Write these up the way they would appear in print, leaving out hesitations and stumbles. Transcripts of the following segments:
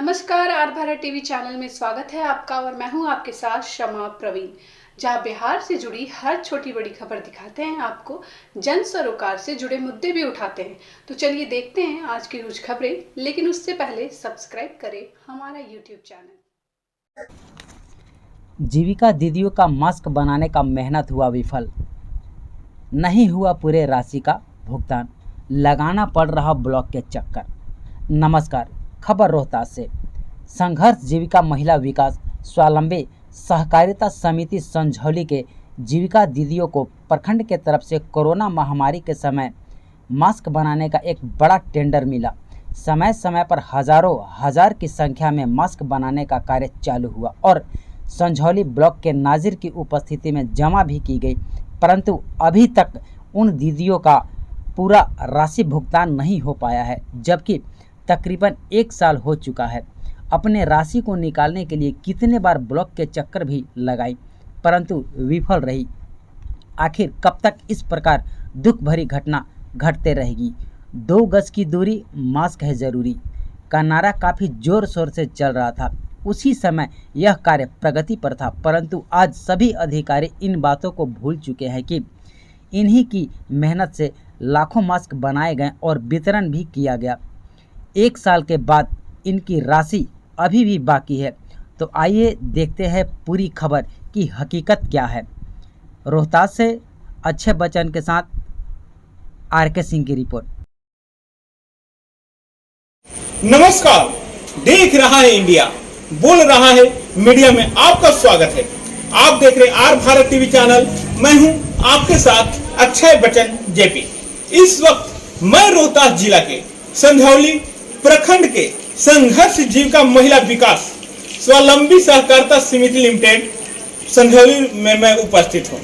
नमस्कार, are Bharat TV channel में स्वागत है आपका और मैं हूं आपके साथ शमा प्रवीण, जहां बिहार से जुड़ी हर छोटी बड़ी खबर दिखाते हैं आपको, जन सरोकार से जुड़े मुद्दे भी उठाते हैं। तो चलिए देखते हैं आज की कुछ खबरें, लेकिन उससे पहले सब्सक्राइब करें हमारा यूट्यूब चैनल। जीविका दीदियों का मास्क बनाने का मेहनत हुआ विफल, नहीं हुआ पूरे राशि का भुगतान, लगाना पड़ रहा ब्लॉक के चक्कर। नमस्कार, खबर रोहतास से। संघर्ष जीविका महिला विकास स्वावलंबी सहकारिता समिति संझौली के जीविका दीदियों को प्रखंड के तरफ से कोरोना महामारी के समय मास्क बनाने का एक बड़ा टेंडर मिला। समय समय पर हजारों हजार की संख्या में मास्क बनाने का कार्य चालू हुआ और संझौली ब्लॉक के नाजिर की उपस्थिति में जमा भी की गई, परंतु अभी तक उन दीदियों का पूरा राशि भुगतान नहीं हो पाया है, जबकि तकरीबन 1 साल हो चुका है। अपने राशि को निकालने के लिए कितने बार ब्लॉक के चक्कर भी लगाई, परंतु विफल रही। आखिर कब तक इस प्रकार दुख भरी घटना घटते रहेगी? 2 गज की दूरी, मास्क है ज़रूरी का नारा काफ़ी ज़ोर शोर से चल रहा था। उसी समय यह कार्य प्रगति पर था, परंतु आज सभी अधिकारी इन बातों को भूल चुके हैं कि इन्हीं की मेहनत से लाखों मास्क बनाए गए और वितरण भी किया गया। 1 साल के बाद इनकी राशि अभी भी बाकी है। तो आइए देखते हैं पूरी खबर की हकीकत क्या है। रोहतास से अच्छे बच्चन के साथ आर.के. सिंह की रिपोर्ट। नमस्कार, देख रहा है इंडिया, बोल रहा है मीडिया में आपका स्वागत है। आप देख रहे आर भारत टीवी चैनल, मैं हूं आपके साथ अक्षय बच्चन जेपी। इस वक्त मैं रोहतास जिला के संझौली प्रखंड के संघर्ष जीविका महिला विकास स्वावलंबी सहकारिता समिति लिमिटेड संझौली में मैं उपस्थित हूं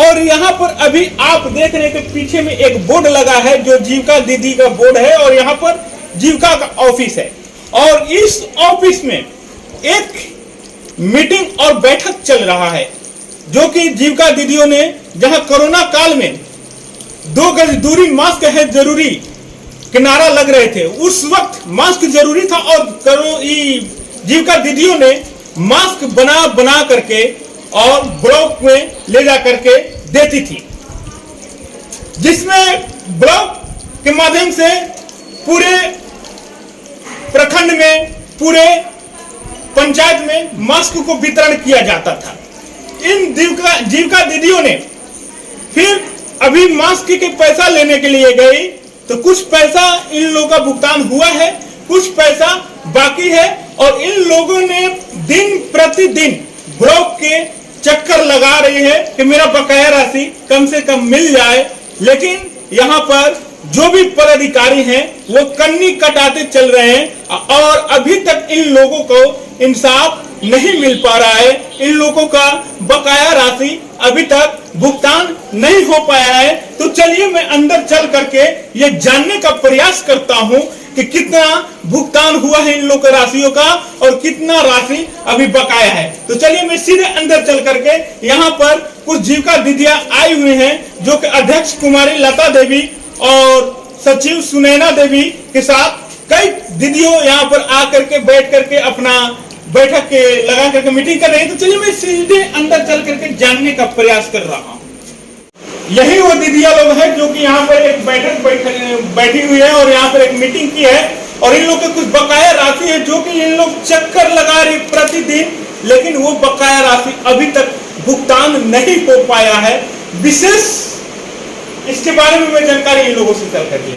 और यहां पर अभी आप देख रहे हैं कि पीछे में एक बोर्ड लगा है जो जीविका दीदी का बोर्ड है और यहां पर जीविका का ऑफिस है और इस ऑफिस में एक मीटिंग और बैठक चल रहा है जो कि जीविका दीदियों ने, जहां कोरोना काल में 2 गज दूरी, मास्क है जरूरी के नारा लग रहे थे, उस वक्त मास्क जरूरी था और जीविका दीदियों ने मास्क बना करके और ब्लॉक में ले जा करके देती थी, जिसमें ब्लॉक के माध्यम से पूरे प्रखंड में, पूरे पंचायत में मास्क को वितरण किया जाता था। इन जीविका दीदियों ने फिर अभी मास्क के पैसा लेने के लिए गई तो कुछ पैसा इन लोगों का भुगतान हुआ है, कुछ पैसा बाकी है और इन लोगों ने दिन प्रतिदिन ब्लॉक के चक्कर लगा रही है कि मेरा बकाया राशि कम से कम मिल जाए, लेकिन यहाँ पर जो भी पदाधिकारी हैं वो कन्नी कटाते चल रहे हैं और अभी तक इन लोगों को इंसाफ नहीं मिल पा रहा है। इन लोगों का बकाया राशि अभी तक भुगतान नहीं हो पाया है। तो चलिए मैं अंदर चल करके ये जानने का प्रयास करता हूं कि कितना भुगतान हुआ है इन लोगों का राशियों का और कितना राशि अभी बकाया है। तो चलिए मैं सीधे अंदर चल करके यहाँ पर कुछ जीविका दीदियां आई हुई हैं जो कि अध्यक्ष कुमारी लता देवी और सचिव सुनैना देवी के साथ कई दीदियों यहाँ पर आकर के बैठ करके अपना बैठक के लगा करके मीटिंग कर रहे हैं। तो चलिए मैं सीधे अंदर चल करके जानने का प्रयास कर रहा हूँ। यही वो दीदियां लोग हैं जो कि यहाँ पर एक बैठी हुई है और यहाँ पर एक मीटिंग की है और इन लोग के कुछ बकाया राशि है जो कि इन लोग चक्कर लगा रहे प्रतिदिन, लेकिन वो बकाया राशि अभी तक भुगतान नहीं हो पाया है। विशेष इसके बारे में मैं जानकारी इन लोगों से चल करके,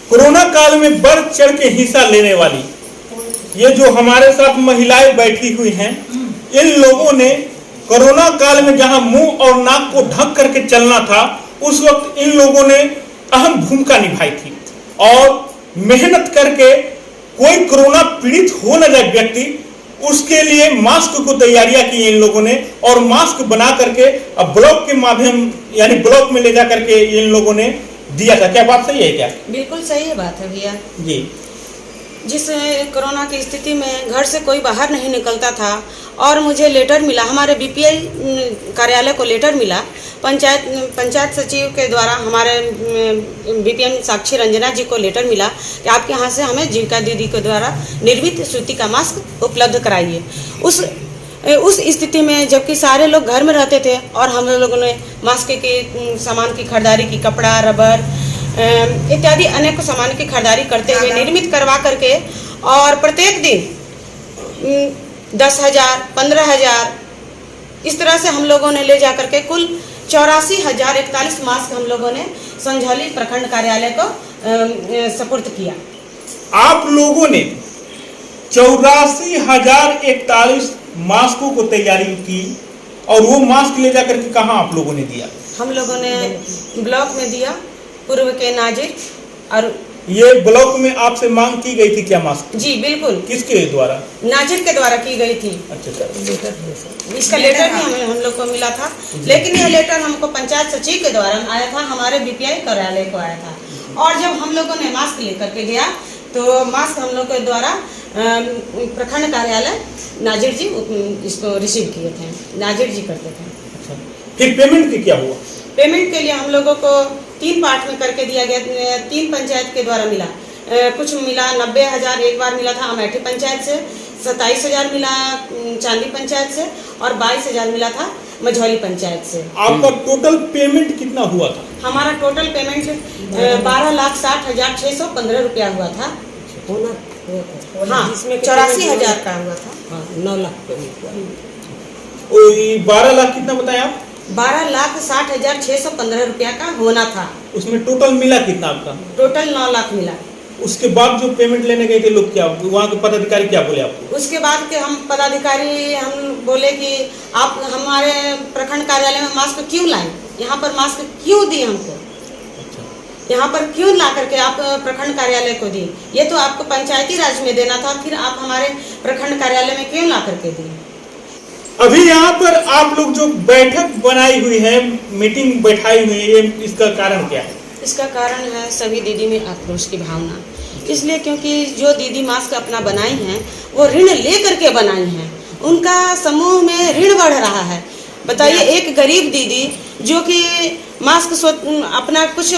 कोरोना काल में बढ़ चढ़ के हिस्सा लेने वाली ये जो हमारे साथ महिलाएं बैठी हुई हैं, इन लोगों ने कोरोना काल में जहां मुंह और नाक को ढक करके चलना था, उस वक्त इन लोगों ने अहम भूमिका निभाई थी और मेहनत करके कोई कोरोना पीड़ित हो न जाए व्यक्ति, उसके लिए मास्क को तैयारियां की इन लोगों ने और मास्क बना करके अब ब्लॉक के माध्यम यानी ब्लॉक में ले जा करके इन लोगों ने दिया था। क्या बात सही है? क्या बिल्कुल सही है बात है भैया जी। जिस कोरोना की स्थिति में घर से कोई बाहर नहीं निकलता था और मुझे लेटर मिला, हमारे बीपीआई कार्यालय को लेटर मिला पंचायत सचिव के द्वारा, हमारे बीपीएम साक्षी रंजना जी को लेटर मिला कि आपके यहाँ से हमें जीविका दीदी के द्वारा निर्मित सूती का मास्क उपलब्ध कराइए। उस स्थिति में जबकि सारे लोग घर में रहते थे और हम लोगों ने मास्क के सामान की खरीदारी की, कपड़ा, रबर इत्यादि अनेक सामान की खरीदारी करते हुए निर्मित करवा करके और प्रत्येक दिन 10,000, 15,000 इस तरह से हम लोगों ने ले जा करके कुल 84,041 मास्क हम लोगों ने संझौली प्रखंड कार्यालय को सपुर्द किया। आप लोगों ने 84,041 मास्कों को तैयारी की और वो मास्क ले जाकर के कहाँ आप लोगों ने दिया? हम लोगों ने ब्लॉक में दिया, पूर्व के नाजिर। और ये ब्लॉक में आपसे मांग की गई थी क्या मास्क? जी बिल्कुल। किसके द्वारा? नाजिर के द्वारा की गई थी। अच्छा, इसका लेटर भी हम लोग को मिला था, लेकिन यह लेटर हमको पंचायत सचिव के द्वारा आया था, हमारे बीपीआई कार्यालय को आया था। और जब हम लोगों ने मास्क लेकर के गया तो मास्क हम लोग के द्वारा प्रखंड कार्यालय नाजिर जी इसको रिसीव किए थे, नाजिर जी करते थे। अच्छा, फिर पेमेंट की क्या हुआ? पेमेंट के लिए हम लोगों को 3 पार्ट में करके दिया गया, 3 पंचायत के द्वारा मिला। कुछ मिला 90,000 एक बार मिला था अमेठी पंचायत से, 27,000 मिला चांदी पंचायत से और 22,000 मिला था मझौली पंचायत से। आपका टोटल पेमेंट कितना हुआ था? हमारा टोटल पेमेंट 12,60,615 रुपया हुआ था। हाँ, 84,000 का हुआ था। 9 लाख पेमेंट हुआ। 12 लाख कितना बताया आप? 12,60,615 रुपया का होना था। उसमें टोटल मिला कितना आपका? टोटल 9 लाख मिला। उसके बाद जो पेमेंट लेने गए थे लोग, क्या वहाँ के पदाधिकारी क्या बोले आपको? उसके बाद के हम पदाधिकारी हम बोले कि आप हमारे प्रखंड कार्यालय में मास्क क्यों लाए, यहाँ पर मास्क क्यों दिए हमको, यहाँ पर क्यों ला करके आप प्रखंड कार्यालय को दी, ये तो आपको पंचायती राज में देना था, फिर आप हमारे प्रखंड कार्यालय में क्यों ला करके दिए। अभी यहाँ पर आप लोग जो बैठक बनाई हुई है, मीटिंग बैठाई हुई है, इसका कारण क्या है? इसका कारण है सभी दीदी में आक्रोश की भावना, इसलिए क्योंकि जो दीदी मास्क अपना बनाई हैं वो ऋण ले करके बनाई हैं, उनका समूह में ऋण बढ़ रहा है। बताइए, एक गरीब दीदी जो कि मास्क अपना कुछ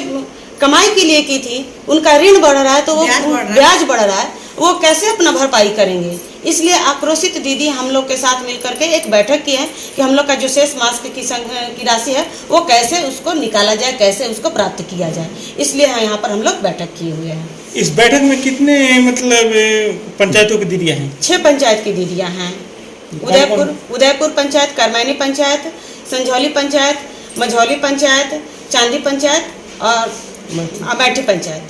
कमाई के लिए की थी, उनका ऋण बढ़ रहा है तो वो ब्याज बढ़ रहा है, वो कैसे अपना भरपाई करेंगे। इसलिए आक्रोशित दीदी हम लोग के साथ मिलकर के एक बैठक की है कि हम लोग का जो शेष मास्क की राशि है वो कैसे उसको निकाला जाए, कैसे उसको प्राप्त किया जाए, इसलिए यहाँ पर हम लोग बैठक किए हुए हैं। इस बैठक में कितने मतलब पंचायतों की दीदियाँ हैं? 6 पंचायत की दीदियाँ हैं। उदयपुर पंचायत, करमैनी पंचायत, संझौली पंचायत, मझौली पंचायत, चांदी पंचायत और अमेठी पंचायत।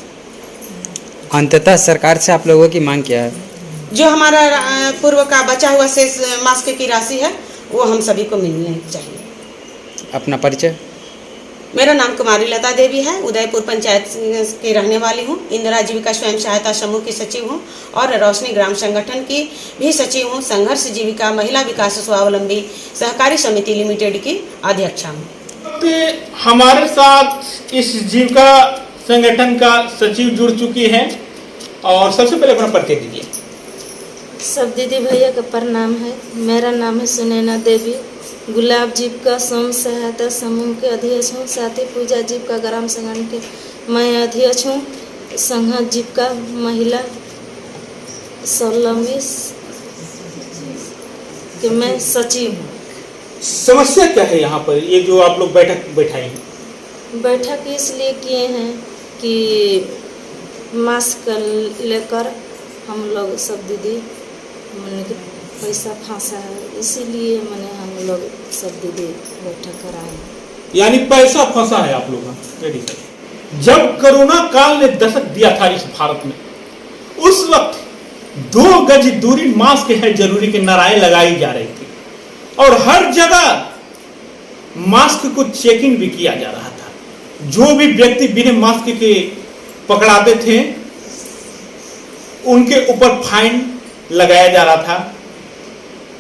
अंततः सरकार से आप लोगों की मांग क्या है? जो हमारा पूर्व का बचा हुआ शेष मास्क की राशि है वो हम सभी को मिलनी चाहिए। अपना परिचय? मेरा नाम कुमारी लता देवी है, उदयपुर पंचायत की रहने वाली हूँ, इंदिरा जीविका स्वयं सहायता समूह की सचिव हूँ और रोशनी ग्राम संगठन की भी सचिव हूँ। संघर्ष जीविका महिला विकास स्वावलंबी सहकारी समिति लिमिटेड की अध्यक्षा हूँ। हमारे साथ इस जीविका संगठन का सचिव जुड़ चुकी हैं और सबसे पहले अपना परिचय दीजिए। सब दीदी भैया का प्रणाम है। मेरा नाम है सुनैना देवी, गुलाब जीविका स्वयं सहायता समूह के अध्यक्ष हूँ, साथ ही पूजा जीविका ग्राम संगठन के मैं अध्यक्ष हूँ, संघर्ष जीविका महिला स्वावलंबी के मैं सचिव हूँ। समस्या क्या है यहाँ पर, ये जो आप लोग बैठक बैठाई हैं? बैठक इसलिए किए हैं कि मास्क लेकर हम लोग सब दीदी मैंने कि पैसा फंसा है, इसीलिए मैंने हम लोग सब दीदी बैठक कराए। यानी पैसा फंसा है आप लोगों का? जब कोरोना काल ने दस्तक दिया था इस भारत में, उस वक्त 2 गज दूरी, मास्क है जरूरी के नाराएं लगाई जा रही थी और हर जगह मास्क को चेकिंग भी किया जा रहा था। जो भी व्यक्ति बिना मास्क के पकड़ाते थे उनके ऊपर फाइन लगाया जा रहा था।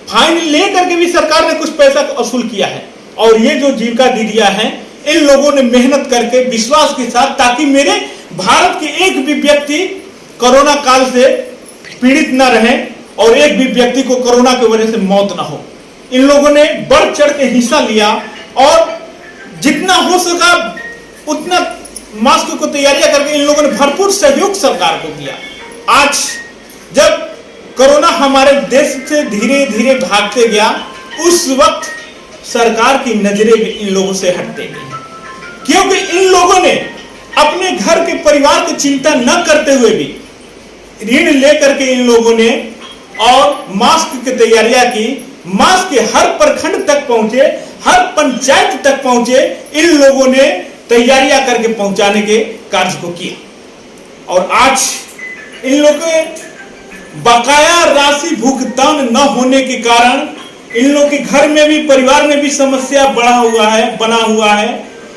फाइन लेकर के भी सरकार ने कुछ पैसा वसूल किया है और ये जो जीविका दीदियां हैं, इन लोगों ने मेहनत करके विश्वास के साथ, ताकि मेरे भारत के एक भी व्यक्ति कोरोना काल से पीड़ित न रहें और एक भी व्यक्ति को कोरोना की वजह से मौत न हो। इन लोगों ने बढ़ चढ़ के हिस्सा लिया और जितना हो सका उतना मास्क को तैयारियां करके इन लोगों ने भरपूर सहयोग सरकार को दिया। आज जब कोरोना हमारे देश से धीरे धीरे भागते गया, उस वक्त सरकार की नजरें भी इन लोगों से हटते गई, क्योंकि इन लोगों ने अपने घर के परिवार की चिंता न करते हुए भी ऋण लेकर के इन लोगों ने और मास्क की तैयारियां की। मास्क के हर प्रखंड तक पहुंचे, हर पंचायत तक पहुंचे, इन लोगों ने तैयारियां करके पहुंचाने के कार्य को किया। और आज इन लोगों के बकाया राशि भुगतान न होने के कारण इन लोगों के घर में भी, परिवार में भी समस्या बना हुआ है।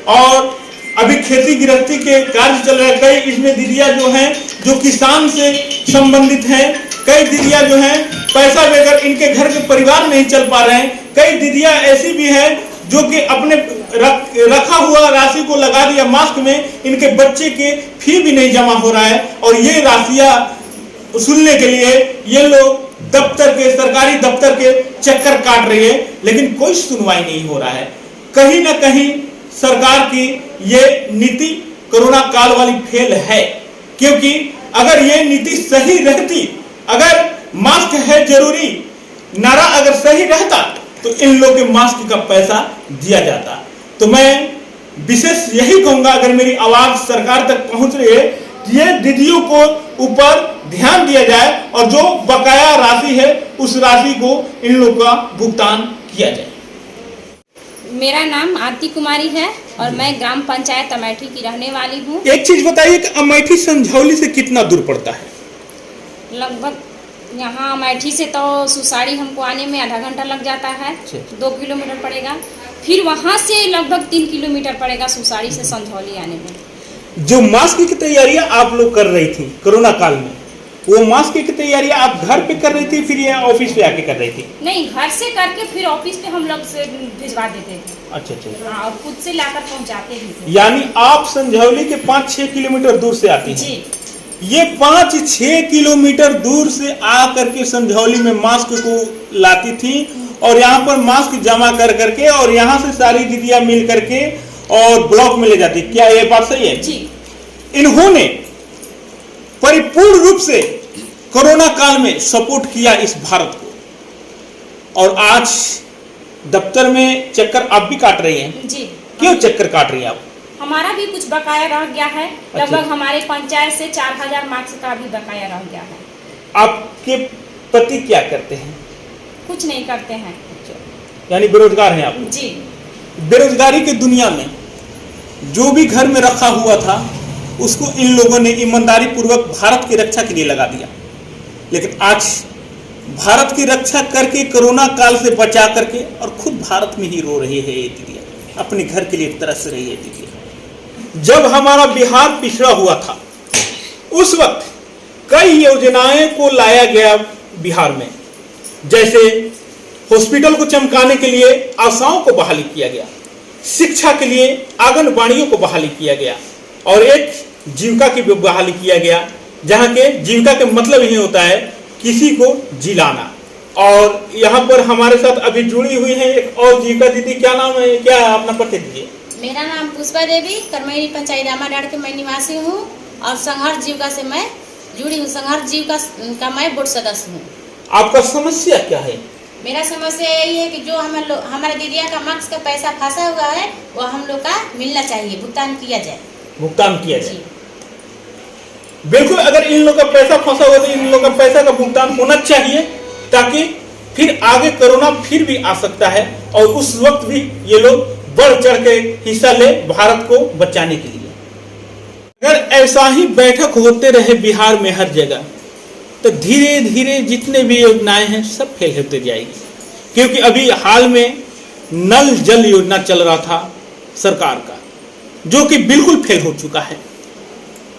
और अभी खेती गृहस्थी के कार्य चल रहे हैं। कई इसमें दीदियां जो हैं जो किसान से संबंधित हैं, कई दीदियां जो हैं पैसा देकर इनके घर के परिवार नहीं चल पा रहे हैं। कई दीदियां ऐसी भी हैं जो कि अपने रखा हुआ राशि को लगा दिया मास्क में, इनके बच्चे के फी भी नहीं जमा हो रहा है और ये राशियां वसूलने के लिए ये लोग सरकारी दफ्तर के चक्कर काट रही है, लेकिन कोई सुनवाई नहीं हो रहा है। कहीं ना कहीं सरकार की ये नीति कोरोना काल वाली फेल है, क्योंकि अगर ये नीति सही रहती, अगर मास्क है जरूरी नारा अगर सही रहता तो इन लोगों के मास्क का पैसा दिया जाता। तो मैं विशेष यही कहूंगा, अगर मेरी आवाज सरकार तक पहुंच रही है, ये दीदियों को ऊपर ध्यान दिया जाए और जो बकाया राशि है उस राशि को इन लोगों का भुगतान किया जाए। मेरा नाम आरती कुमारी है और मैं ग्राम पंचायत अमेठी की रहने वाली हूँ। एक चीज बताइए कि अमेठी संझौली से कितना दूर पड़ता है? लगभग यहाँ अमेठी से तो सुसाड़ी हमको आने में आधा घंटा लग जाता है, 2 किलोमीटर पड़ेगा। फिर वहाँ से लगभग 3 किलोमीटर पड़ेगा सुसाड़ी से संझौली आने में। जो मास्क की तैयारियां आप लोग कर रही थी कोरोना काल में, वो मास्क की तैयारियां आप घर पे कर रही थी फिर या ऑफिस पे आके कर रही थी? नहीं, घर से करके फिर ऑफिस पे हम लोग से भिजवा देते थे। अच्छा। हाँ, और खुद से लाकर पहुँचाते भी थे। यानी आप संझौली के 5-6 किलोमीटर दूर से आती हैं? जी। ये 5-6 किलोमीटर दूर से आ करके संझौली में मास्क को लाती थी और यहाँ पर मास्क जमा कर करके और यहाँ से सारी दीदियां मिल करके और ब्लॉक में ले जाती। क्या ये बात सही है? जी। इन्होंने परिपूर्ण रूप से कोरोना काल में सपोर्ट किया इस भारत को और आज दफ्तर में चक्कर आप भी काट रही हैं। जी। क्यों चक्कर काट रही हैं आप? हमारा भी कुछ बकाया रह गया है। लगभग हमारे पंचायत से 4000 मार्क्स का भी बकाया रह गया है। आपके पति क्या करते हैं? कुछ नहीं करते हैं। यानी बेरोजगार हैं आप? जी। बेरोजगारी की दुनिया में जो भी घर में रखा हुआ था उसको इन लोगों ने ईमानदारी पूर्वक भारत की रक्षा के लिए लगा दिया, लेकिन आज भारत की रक्षा करके कोरोना काल से बचा करके और खुद भारत में ही रो रही है ये दीदियां, अपने घर के लिए तरस रही है दीदियां। जब हमारा बिहार पिछड़ा हुआ था उस वक्त कई योजनाएं को लाया गया बिहार में, जैसे हॉस्पिटल को चमकाने के लिए आशाओं को बहाली किया गया, शिक्षा के लिए आंगनबाड़ियों को बहाली किया गया और एक जीविका की बहाली किया गया, जहां के जीविका के मतलब ही होता है किसी को जिलाना। और यहाँ पर हमारे साथ अभी जुड़ी हुई है एक और जीविका दीदी, क्या नाम है, क्या है अपना परिचय दीजिए। मेरा नाम पुष्पा देवी, करमैरी पंचायत रामाडाड़ के मैं निवासी हूँ और संघर्ष जीविका से मैं जुड़ी हूँ। संघर्ष जीविका का मैं बोर्ड सदस्य हूँ। आपका समस्या क्या है? मेरा समस्या यही है कि जो हमारे दीदिया का मार्क्स का पैसा फंसा हुआ है वो हम लोग का मिलना चाहिए, भुगतान किया जाए। भुगतान किया जाए, बिल्कुल। अगर इन लोग का पैसा फंसा हुआ तो इन लोग का पैसा का भुगतान होना चाहिए, ताकि फिर आगे कोरोना फिर भी आ सकता है और उस वक्त भी ये लोग बढ़ चढ़ के हिस्सा ले भारत को बचाने के लिए। अगर ऐसा ही बैठक होते रहे बिहार में हर जगह तो धीरे धीरे जितने भी योजनाएं हैं सब फेल होते जाएगी, क्योंकि अभी हाल में नल जल योजना चल रहा था सरकार का, जो कि बिल्कुल फेल हो चुका है।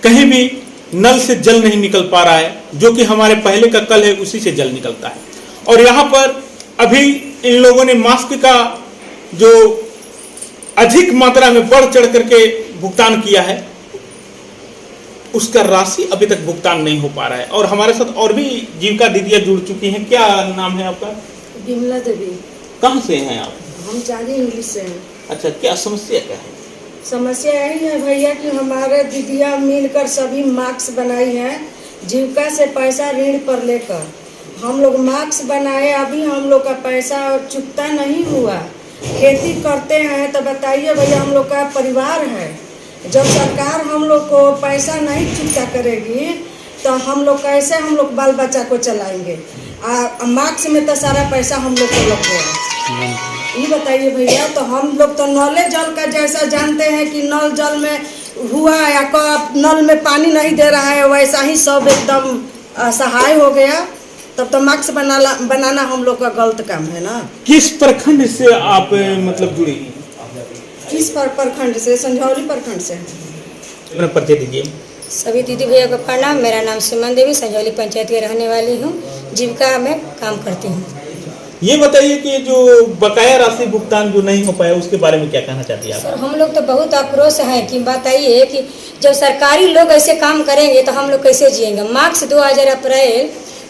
कहीं भी नल से जल नहीं निकल पा रहा है, जो कि हमारे पहले का कल है उसी से जल निकलता है। और यहाँ पर अभी इन लोगों ने मास्क का जो अधिक मात्रा में बढ़ चढ़ करके भुगतान किया है, उसका राशि अभी तक भुगतान नहीं हो पा रहा है। और हमारे साथ और भी जीविका दीदियाँ जुड़ चुकी हैं। क्या नाम है आपका? बिमला देवी। कहाँ से हैं आप? हम चांदी इंग्लिश से हैं। अच्छा, क्या समस्या क्या है? समस्या यही है भैया कि हमारे दीदियाँ मिलकर सभी मास्क बनाई हैं जीविका से पैसा ऋण पर लेकर। हम लोग मास्क बनाए, अभी हम लोग का पैसा चुकता नहीं हुआ। खेती करते हैं तो बताइए भैया, हम लोग का परिवार है। जब सरकार हम लोग को पैसा नहीं चुकता करेगी तो हम लोग कैसे हम लोग बाल बच्चा को चलाएंगे? मार्क्स में तो सारा पैसा हम लोग को लग गया। ये बताइए भैया, तो हम लोग तो नले जल का जैसा जानते हैं कि नल जल में हुआ या नल में पानी नहीं दे रहा है, वैसा ही सब एकदम असहाय हो गया। तब तो मास्क बनाना हम लोग का गलत काम है ना। किस प्रखंड से आप मतलब जुड़ी हैं? किस प्रखंड से? संझौली प्रखंड से। अपना परिचय दीजिए। सभी दीदी भैया को प्रणाम। मेरा नाम सुमन देवी, संझौली पंचायत की रहने वाली हूँ। जीविका में काम करती हूँ। ये बताइए कि जो बकाया राशि भुगतान जो नहीं हो पाया उसके बारे में क्या कहना चाहती है आप? सर, हम लोग तो बहुत आक्रोश हैं कि बताइए कि जब सरकारी लोग ऐसे काम करेंगे तो हम लोग कैसे जिएंगे। मार्क्स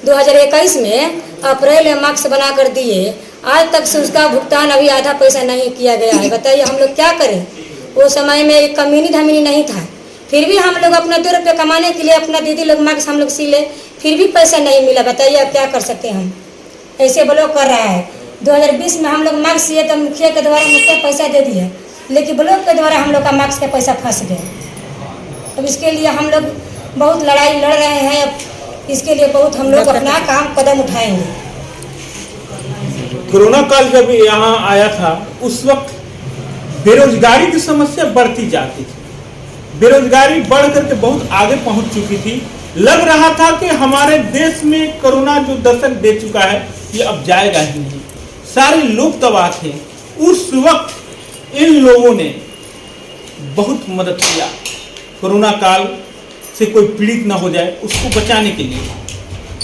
2021 में अप्रैल में मार्क्स बना कर दिए, आज तक से उसका भुगतान अभी आधा पैसा नहीं किया गया है। बताइए हम लोग क्या करें? वो समय में कमीनी धमीनी नहीं था, फिर भी हम लोग अपना 2 रुपये कमाने के लिए अपना दीदी लोग मार्क्स हम लोग सिले, फिर भी पैसा नहीं मिला। बताइए अब क्या कर सकते हैं हम? ऐसे ब्लॉक कर रहा है। 2020 में हम लोग मार्क्स सिए तो मुखिया के द्वारा मुझको पैसा दे दिए, लेकिन ब्लॉक के द्वारा हम लोग का मार्क्स का पैसा फंस गया। अब इसके लिए हम लोग बहुत लड़ाई लड़ रहे हैं। अब इसके लिए बहुत हम लोग अपना कदम उठाएंगे। कोरोना काल जब यहाँ आया था उस वक्त बेरोजगारी की समस्या बढ़ती जाती थी। बेरोजगारी बढ़ करके बहुत आगे पहुंच चुकी थी। लग रहा था कि हमारे देश में कोरोना जो दस्तक दे चुका है ये अब जाएगा ही नहीं। सारे लोग तबाह थे। उस वक्त इन लोगों ने बहुत मदद किया कोरोना काल से कोई पीड़ित ना हो जाए उसको बचाने के लिए।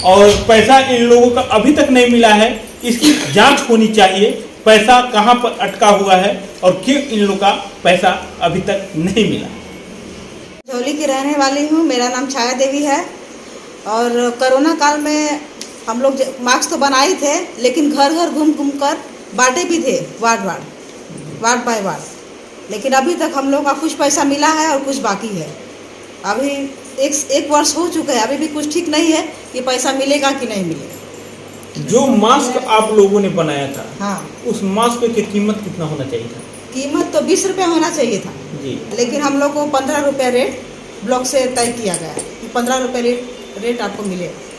और पैसा इन लोगों का अभी तक नहीं मिला है, इसकी जांच होनी चाहिए। पैसा कहां पर अटका हुआ है और क्यों इन लोगों का पैसा अभी तक नहीं मिला। झोली की रहने वाली हूँ। मेरा नाम छाया देवी है। और कोरोना काल में हम लोग मास्क तो बनाए थे, लेकिन घर घर घूम घूम कर बांटे भी थे, वार्ड बाय वार्ड। लेकिन अभी तक हम लोग का कुछ पैसा मिला है और कुछ बाकी है। अभी एक वर्ष हो चुका है, अभी भी कुछ ठीक नहीं है कि पैसा मिलेगा कि नहीं मिलेगा। जो मास्क आप लोगों ने बनाया था, हाँ, उस मास्क की कीमत कितना होना चाहिए था? कीमत तो 20 रुपये होना चाहिए था जी, लेकिन हम लोग को 15 रुपये रेट ब्लॉक से तय किया गया है कि 15 रुपये रेट आपको मिलेगा।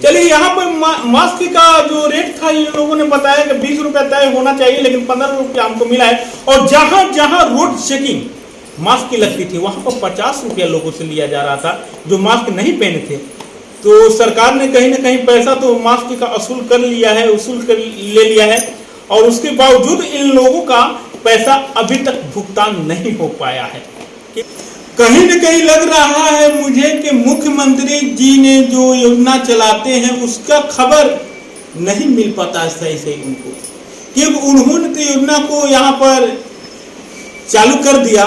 चलिए, यहाँ पर मास्क का जो रेट था इन लोगों ने बताया कि 20 रुपये तय होना चाहिए, लेकिन 15 रुपया हमको मिला है। और जहाँ जहाँ रोड चेकिंग मास्क की लगती थी वहाँ पर 50 रुपया लोगों से लिया जा रहा था जो मास्क नहीं पहने थे। तो सरकार ने कहीं ना कहीं पैसा तो मास्क का वसूल कर ले लिया है और उसके बावजूद इन लोगों का पैसा अभी तक भुगतान नहीं हो पाया है। कहीं न कहीं लग रहा है मुझे कि मुख्यमंत्री जी ने जो योजना चलाते हैं उसका खबर नहीं मिल पाता सही से उनको, क्योंकि उन्होंने तो योजना को यहाँ पर चालू कर दिया,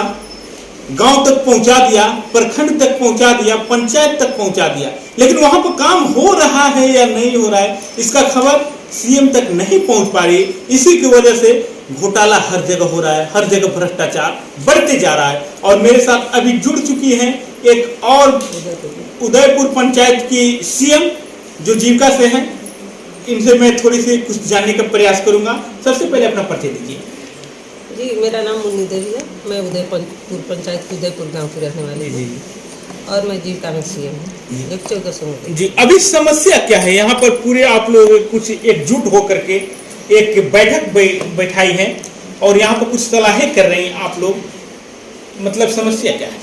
गांव तक पहुंचा दिया, प्रखंड तक पहुंचा दिया, पंचायत तक पहुंचा दिया, लेकिन वहां पर काम हो रहा है या नहीं हो रहा है इसका खबर सीएम तक नहीं पहुंच पा रही। इसी की वजह से घोटाला हर जगह हो रहा है, हर जगह भ्रष्टाचार बढ़ते जा रहा है। और मेरे साथ अभी जुड़ चुकी हैं एक और उदयपुर पंचायत की सीएम जो जीविका से हैं। इनसे मैं थोड़ी सी कुछ जानने का प्रयास करूंगा। सबसे पहले अपना परिचय दीजिए। जी, मेरा नाम मुन्नी देवी है। मैं उदयपुर पंचायत की उदयपुर गांव की रहने वाली हूँ और मैं जीविका में सीएम हूँ। 1400 जी, अभी समस्या क्या है यहाँ पर? पूरे आप लोग कुछ एकजुट होकर के एक बैठक बैठाई है और यहाँ पर कुछ सलाहें कर रहे हैं आप लोग, मतलब समस्या क्या है?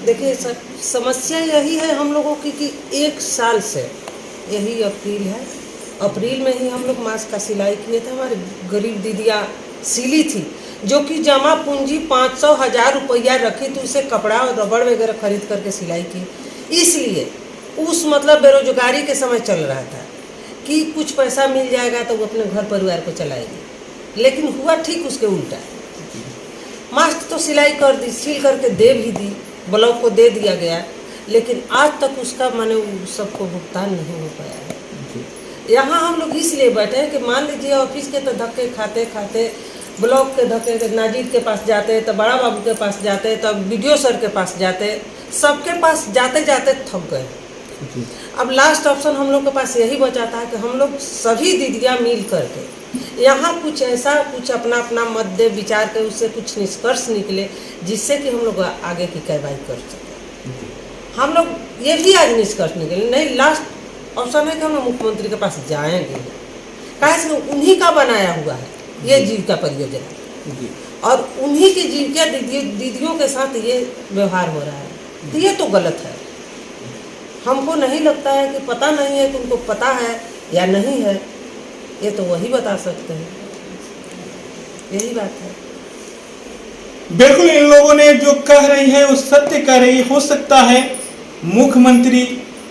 देखिए सर, समस्या यही है हम लोगों की कि 1 साल से यही अप्रैल में ही हम लोग मास्क का सिलाई किए थे। हमारे गरीब दीदियाँ सिली थी जो कि जमा पूंजी 500-1000 रुपया रखी थी, उसे कपड़ा और रबड़ वगैरह खरीद करके सिलाई की। इसलिए उस मतलब बेरोजगारी के समय चल रहा था कि कुछ पैसा मिल जाएगा तो वो अपने घर परिवार को चलाएगी, लेकिन हुआ ठीक उसके उल्टा। मास्क तो सिलाई कर दी, सिल करके दे भी दी, ब्लॉक को दे दिया गया, लेकिन आज तक उसका माने सबको भुगतान नहीं हो पाया है। यहाँ हम लोग इसलिए बैठे हैं कि मान लीजिए ऑफिस के तो धक्के खाते खाते, ब्लॉक के धक्के के नाजिर के पास जाते, तो बड़ा बाबू के पास जाते, तब BDO सर के पास जाते, सबके पास जाते जाते थक गए। अब लास्ट ऑप्शन हम लोग के पास यही बचा था कि हम लोग सभी दीदियाँ मिल करके यहाँ कुछ ऐसा कुछ अपना अपना मध्य विचार के उससे कुछ निष्कर्ष निकले जिससे कि हम लोग आगे की कार्रवाई कर सकें। हम लोग ये भी आज निष्कर्ष निकले नहीं, लास्ट ऑप्शन है कि हम लोग मुख्यमंत्री के पास जाएंगे, कैसे उन्हीं का बनाया हुआ है ये जीविका परियोजना और उन्हीं की जीविका दीदियों के साथ ये व्यवहार हो रहा है, तो ये तो गलत है। हमको नहीं लगता है कि पता नहीं है कि उनको पता है या नहीं है, ये तो वही बता सकते हैं, यही बात है। बिल्कुल इन लोगों ने जो कह रही है वो सत्य कह रही है। हो सकता है मुख्यमंत्री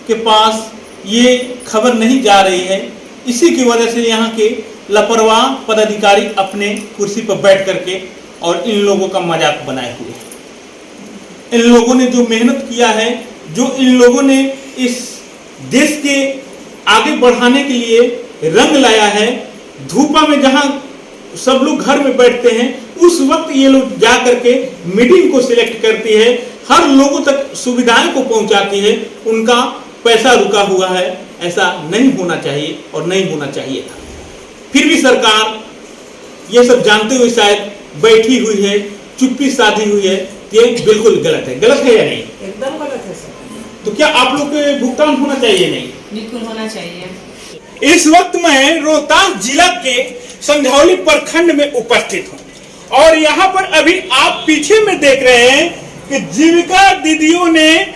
के पास ये खबर नहीं जा रही है, इसी की वजह से यहाँ के लापरवाह पदाधिकारी अपने कुर्सी पर बैठ करके और इन लोगों का मजाक बनाए हुए हैं। इन लोगों ने जो मेहनत किया है, जो इन लोगों ने इस देश के आगे बढ़ाने के लिए रंग लाया है, धूपा में जहां सब लोग घर में बैठते हैं उस वक्त ये लोग जा करके मीटिंग को सिलेक्ट करती है, हर लोगों तक सुविधाएं को पहुंचाती है, उनका पैसा रुका हुआ है। ऐसा नहीं होना चाहिए और नहीं होना चाहिए था। फिर भी सरकार ये सब जानते हुए शायद बैठी हुई है, चुप्पी साधी हुई है। ये बिल्कुल गलत है। गलत है या नहीं? एकदम गलत है सर। तो क्या आप लोग के भुगतान होना चाहिए? नहीं, बिल्कुल होना चाहिए। इस वक्त मैं रोहतास जिला के संधौली प्रखंड में उपस्थित हूं और यहाँ पर अभी आप पीछे में देख रहे हैं कि जीविका दीदियों ने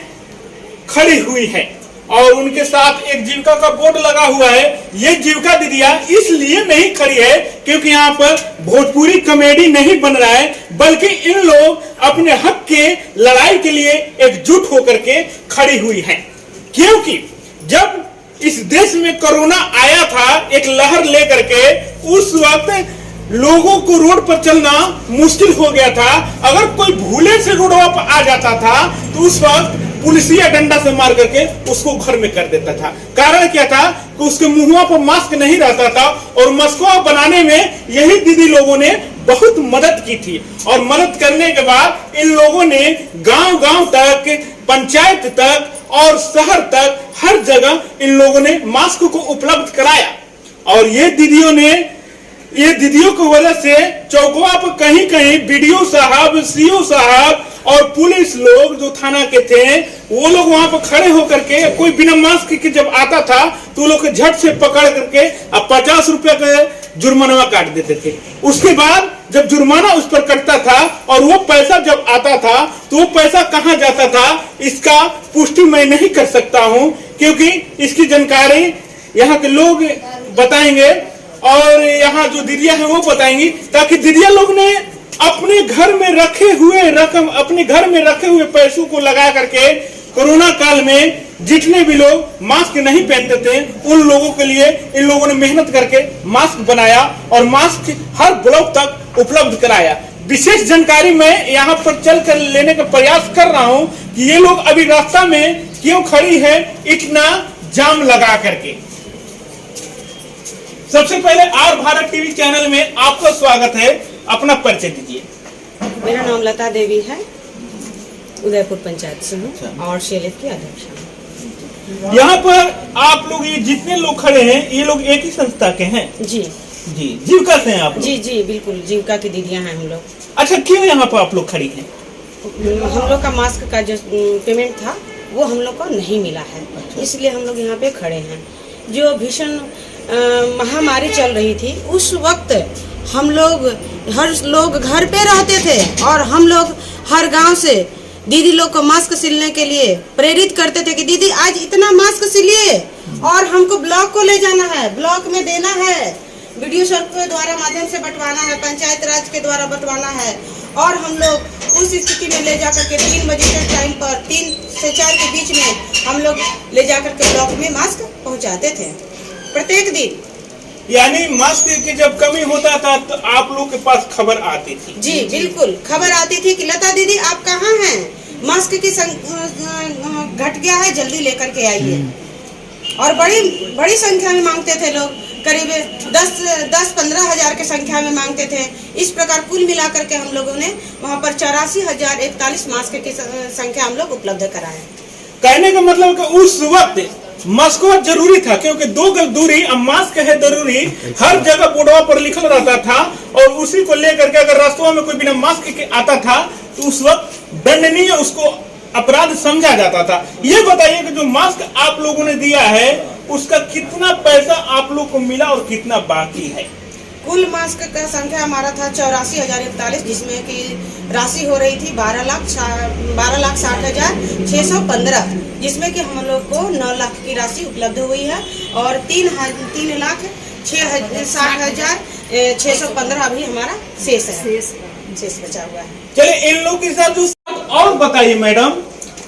खड़ी हुई है और उनके साथ एक जीविका का बोर्ड लगा हुआ है। ये जीविका दीदियां इसलिए नहीं खड़ी है क्योंकि यहाँ पर भोजपुरी कॉमेडी नहीं बन रहा है, बल्कि इन लोग अपने हक के लड़ाई के लिए एकजुट होकर के खड़ी हुई हैं। क्योंकि जब इस देश में कोरोना आया था एक लहर लेकर के, उस वक्त लोगों को रोड पर चलना मुश्किल हो गया था। अगर कोई भूले से रोड पर आ जाता था तो उस वक्त पुलिसिया डंडा से मार करके उसको घर में कर देता था। कारण क्या था कि उसके मुंह पर मास्क नहीं रहता था और मास्क बनाने में यही दीदी लोगों ने बहुत मदद की थी और मदद करने के बाद इन लोगों ने गांव-गांव तक, पंचायत तक और शहर तक हर जगह इन लोगों ने मास्क को उपलब्ध कराया और ये दीदियों की वजह से चौकों पर कहीं कहीं BDO साहब, CO साहब और पुलिस लोग जो थाना के थे वो लोग वहां पर खड़े होकर के, कोई बिना मास्क के जब आता था तो लोग झट से पकड़ करके अब 50 रुपया का जुर्माना काट देते थे। उसके बाद जब जुर्माना उस पर कटता था और वो पैसा जब आता था तो वो पैसा कहाँ जाता था इसका पुष्टि मैं नहीं कर सकता हूँ, क्योंकि इसकी जानकारी यहाँ के लोग बताएंगे और यहाँ जो दीदियां हैं वो बताएंगी, ताकि दीदियां लोग ने अपने घर में रखे हुए रकम, अपने घर में रखे हुए पैसों को लगा करके कोरोना काल में जितने भी लोग मास्क नहीं पहनते थे उन लोगों के लिए इन लोगों ने मेहनत करके मास्क बनाया और मास्क हर ब्लॉक तक उपलब्ध कराया। विशेष जानकारी मैं यहाँ पर चल कर लेने का प्रयास कर रहा हूँ कि ये लोग अभी रास्ता में क्यों खड़ी है इतना जाम लगा करके। सबसे पहले आर भारत टीवी चैनल में आपका स्वागत है, अपना परिचय दीजिए। मेरा नाम लता देवी है, उदयपुर पंचायत से हूँ और शेलेट की अध्यक्ष हूँ। यहाँ पर आप लोग ये जितने लोग खड़े हैं ये लोग एक ही संस्था के हैं? जी जी, जीविका से हैं आप लोग? जी जी बिल्कुल, जीविका की दीदियाँ हैं हम लोग। अच्छा, क्यों यहाँ पर आप लोग खड़ी हैं? हम लोग का मास्क का जो पेमेंट था वो हम लोग को नहीं मिला है, इसलिए हम लोग यहाँ पे खड़े हैं। जो भीषण महामारी चल रही थी उस वक्त हम लोग हर लोग घर पे रहते थे और हम लोग हर गांव से दीदी लोग को मास्क सिलने के लिए प्रेरित करते थे कि दीदी आज इतना मास्क सिलिए और हमको ब्लॉक को ले जाना है, ब्लॉक में देना है, BDO सर के द्वारा माध्यम से बंटवाना है, पंचायत राज के द्वारा बंटवाना है। और हम लोग उस स्थिति में ले जाकर के 3 बजे के टाइम पर 3 से 4 के बीच में हम लोग ले जाकर के ब्लॉक में मास्क पहुंचाते थे प्रत्येक दिन। यानी मास्क की जब कमी होता था तो आप लोग के पास खबर आती थी? जी बिल्कुल, खबर आती थी कि लता दीदी आप कहाँ हैं, मास्क की घट गया है, जल्दी लेकर के आइए। और बड़ी संख्या में मांगते थे लोग, करीब 10-15 हजार की संख्या में मांगते थे। इस प्रकार कुल मिलाकर के हम लोगों ने वहाँ पर 84,041 मास्क की संख्या हम लोग उपलब्ध कराए। कहने का मतलब कि उस वक्त मास्क जरूरी था, क्योंकि 2 गज दूरी, अब मास्क है जरूरी, हर जगह बोर्डवा पर लिखल रहता था। और उसी को लेकर के अगर रास्तों में कोई बिना मास्क के आता था तो उस वक्त दंडनीय, उसको अपराध समझा जाता था। ये बताइए कि जो मास्क आप लोगों ने दिया है उसका कितना पैसा आप लोग को मिला और कितना बाकी है? कुल मास्क का संख्या हमारा था 84,041, जिसमें कि राशि हो रही थी 12,60,615, जिसमें कि हम लोग को 9 लाख की राशि उपलब्ध हुई है और 3,60,615 अभी हमारा शेष बचा हुआ है। चलिए इन लोगों के साथ जो और बताइए मैडम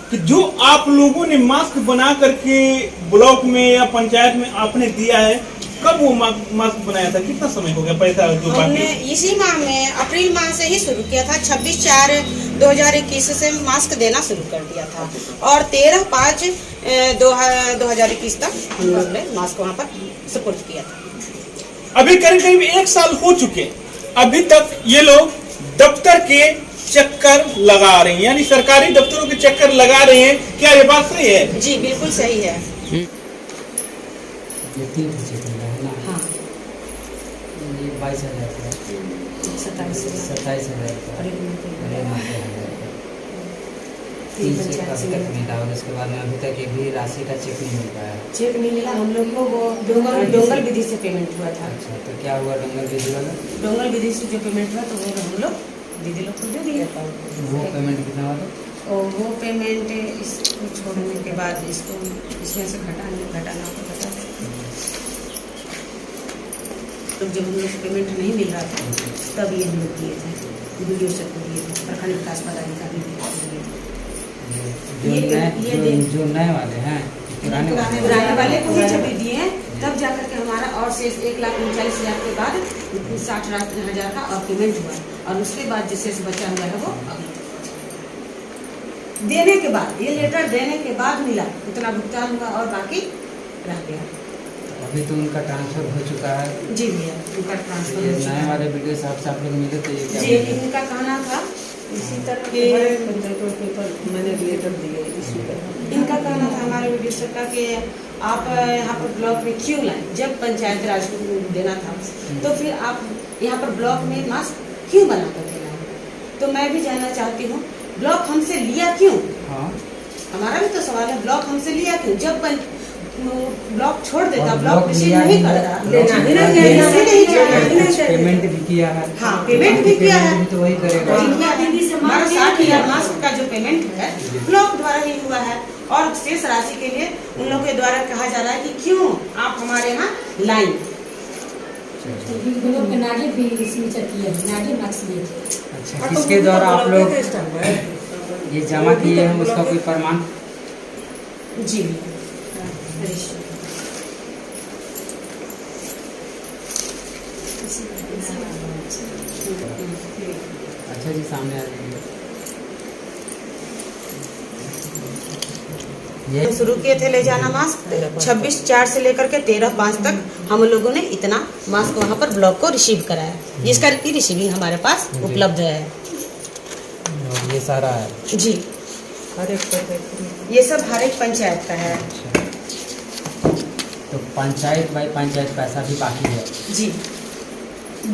कि जो आप लोगों ने मास्क बना करके ब्लॉक में या पंचायत में आपने दिया है, कब वो मास्क बनाया था, कितना समय हो गया? पैसा जो हमने इसी माह में अप्रैल माह से ही शुरू किया था। 26/4/2021 से मास्क देना शुरू कर दिया था और 13/5/2021 तक हम लोग ने मास्क वहाँ पर सुपुर्द किया था। अभी करीब 1 साल हो चुके, अभी तक ये लोग दफ्तर के चक्कर लगा रहे हैं, यानी सरकारी दफ्तरों के चक्कर लगा रहे हैं। क्या ये बात सही है? जी बिल्कुल सही है। हाँ, ये 22,000 का, 27,000 का, 3 चेक अभी तक मिला और उसके बाद में अभी तक एक भी राशि का चेक नहीं मिल पाया। चेक नहीं मिला हम लोग को, वो डोंगल विधि से पेमेंट हुआ था। अच्छा, तो क्या हुआ डोंगल विधि वाला? डोंगल विधि से जो पेमेंट हुआ तो वो हम लोग दीदी लोग को दे दिया। वो पेमेंट कितना वाला? और वो पेमेंट इसको छोड़ने के बाद इसको इसमें से घटाना तो बता दें। तो जब हम लोग को पेमेंट नहीं मिल रहा था तब ये हम लोग दिए थे, वीडियो से दिए थे, प्रखंड विकास पदाधिकारी दिए थे। जो नए वाले हैं, पुराने वाले को भी जब दिए हैं तब जाकर के हमारा और शेष 1,39,000 के बाद 60,000 का और पेमेंट हुआ और उसके बाद जो शेष बचा हुआ है वो देने के बाद, ये लेटर देने के बाद मिला, उतना भुगतान हुआ और बाकी रह गया। अभी तो उनका ट्रांसफर हो चुका है। जी भैया, उनका ट्रांसफर हो चुका नए वाले वीडियो साहब से आप लोग मिले तो ये क्या? जी इनका कहना था इसी तरह के मैंने लेटर दिए इसी तरह। इनका कहना था हमारे वीडियो सर का कि आप यहाँ पर ब्लॉक में क्यों लाए, जब पंचायत राज को देना था तो फिर आप यहाँ पर ब्लॉक में मास्क क्यों बना कर के लाए? तो मैं भी जानना चाहती हूँ ब्लॉक हमसे लिया क्यों? हाँ, हमारा भी तो सवाल है, ब्लॉक हमसे लिया क्यों? जब ब्लॉक छोड़ देता, ब्लॉक ब्लॉक रिसीव लिया नहीं ही करता, कुछ पेमेंट भी किया है। हाँ पेमेंट भी किया है, तो वही करेगा। हमारा 60,000 मास्क का जो पेमेंट है ब्लॉक द्वारा ही हुआ है और शेष राशि के लिए उन लोगों के द्वारा कहा जा रहा है कि क्यों आप हमारे यहाँ लाइन अच्छा, किसके द्वारा आप लोग ये जमा किए हैं उसका कोई प्रमाण? जी अच्छा जी, सामने आ जाइए। ये शुरू किए थे ले जाना मास्क 26/4 से लेकर के 13/5 तक हम लोगों ने इतना मास्क वहाँ पर ब्लॉक को रिसीव कराया, जिसका की रिसीविंग हमारे पास उपलब्ध है। ये सारा है जी, ये सब हर एक पंचायत का है। तो पंचायत बाई पंचायत पैसा भी बाकी है जी,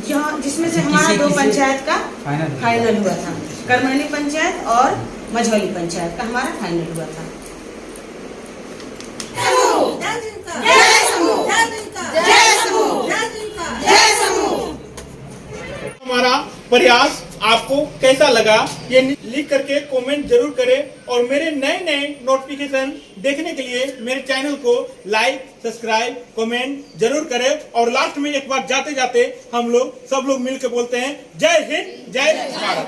यहाँ जिसमें से हमारा 2 पंचायत का फाइनल हुआ था, करमैनी पंचायत और मझौली पंचायत का हमारा फाइनल हुआ था। हमारा प्रयास आपको कैसा लगा ये लिख करके कमेंट जरूर करें और मेरे नए नोटिफिकेशन देखने के लिए मेरे चैनल को लाइक, सब्सक्राइब, कमेंट जरूर करें। और लास्ट में एक बार जाते जाते हम लोग सब लोग मिलकर बोलते हैं जय हिंद, जय भारत।